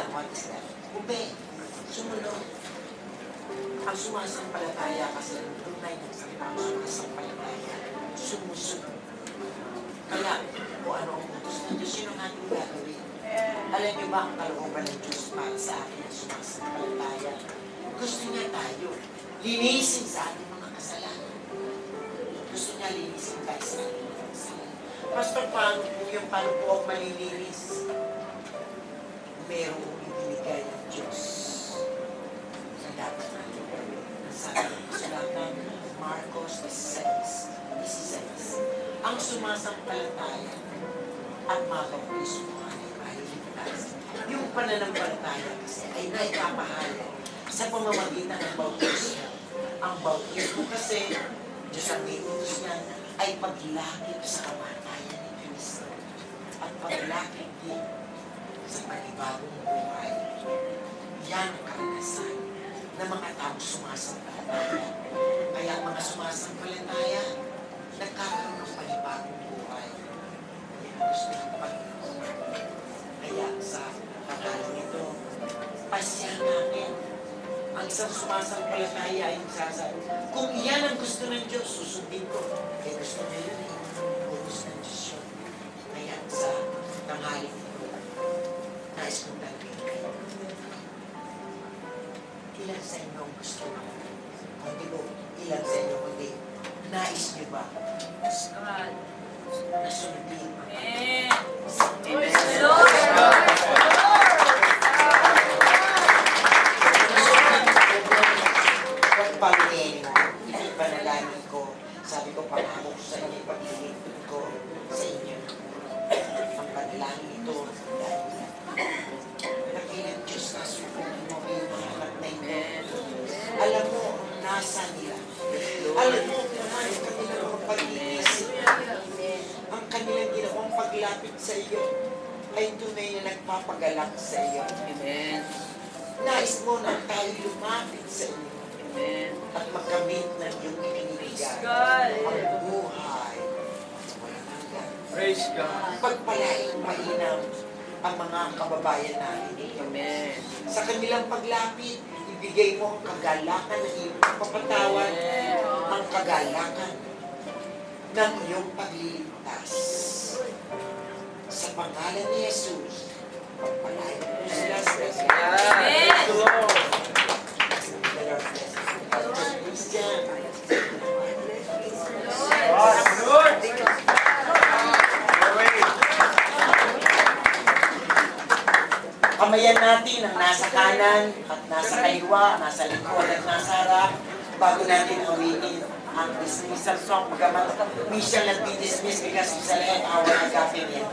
lang, what is that? Ube, sumunod. Ang sumasampalataya kasi ang tunay ng salita, ang sumasampalataya, sumusunod. Kaya, kung ano ang utos ng Diyos, yun ang ating gagawin. Alam niyo ba ang kalooban ng Diyos para sa atin ang sumasampalataya? Gusto niya tayo linisin sa ating mga kasalanan. Gusto niya linisin tayo sa ating mga kasalanan. Pastor, paano po ang malilinis? Merong ibinigay ng Diyos na dapat natin gawin. Sabi ng kasulatan, Marcos 16. Ang sumasampalataya at mabautismo ay maliligtas. Yung pananampalataya kasi ay naipapahayag sa pamamagitan ng bautismo. Ang bautismo kasi, Diyos ang iutos niya, ay paglakip sa kamatayan ni Cristo at paglakip din sa panibagong buhay. Yan ang karanasan ng mga taong sumasampalataya. Kaya ang mga sumasampalataya, nagkakaroon ng panibagong buhay. Yan ang gusto ng Panginoon. Kaya sa pangalan nito, pasya natin. Ang isang sumasampalataya ay magsasabi, kung iyan ang gusto ng Diyos, susundin ko. Eh gusto niya yun eh. Gusto ng Diyos yun. Kaya sa tanghali nito, nais kong tanongin kayo. Ilan sa inyo ang gusto mo? Hindi ko, ilan sa inyo kundi nais niyo ba? Nasundin ang pag-ibig mo, ipanalangin ko, sabi ko, pangako ko sa inyo, pag-ibig ko sa inyo. Ang panalangin ito, dahil nakilang Diyos na sukunin mo yung mga anak na ito. Alam mo ang nasa nila. Alam mo naman ang kanilang mga pag-iisip. Ang kanilang ginawang paglapit sa iyo ay tunay na nagpapagalak sa iyo. Amen. Nais mo na tayo lumapit sa iyo. Amen. At makamit ng iyong ikinibigay. Ang buhay. Walang hanggan. Praise God. Pagpalain mainam ang mga kababayan natin. Amen. Sa kanilang paglapit, ibigay mo ang kagalakan ng iyong papatawad, ang kagalakan ng iyong pagliligtas. Sa pangalan ni Jesus, pagpalain mo sila sa Amen. Kamayan natin ang nasa kanan at nasa kaliwa, nasa likod at nasa harap bago natin awitin ang dismissal song. Pagamat Michelle nag-dismiss because it's a late hour na gapin yan.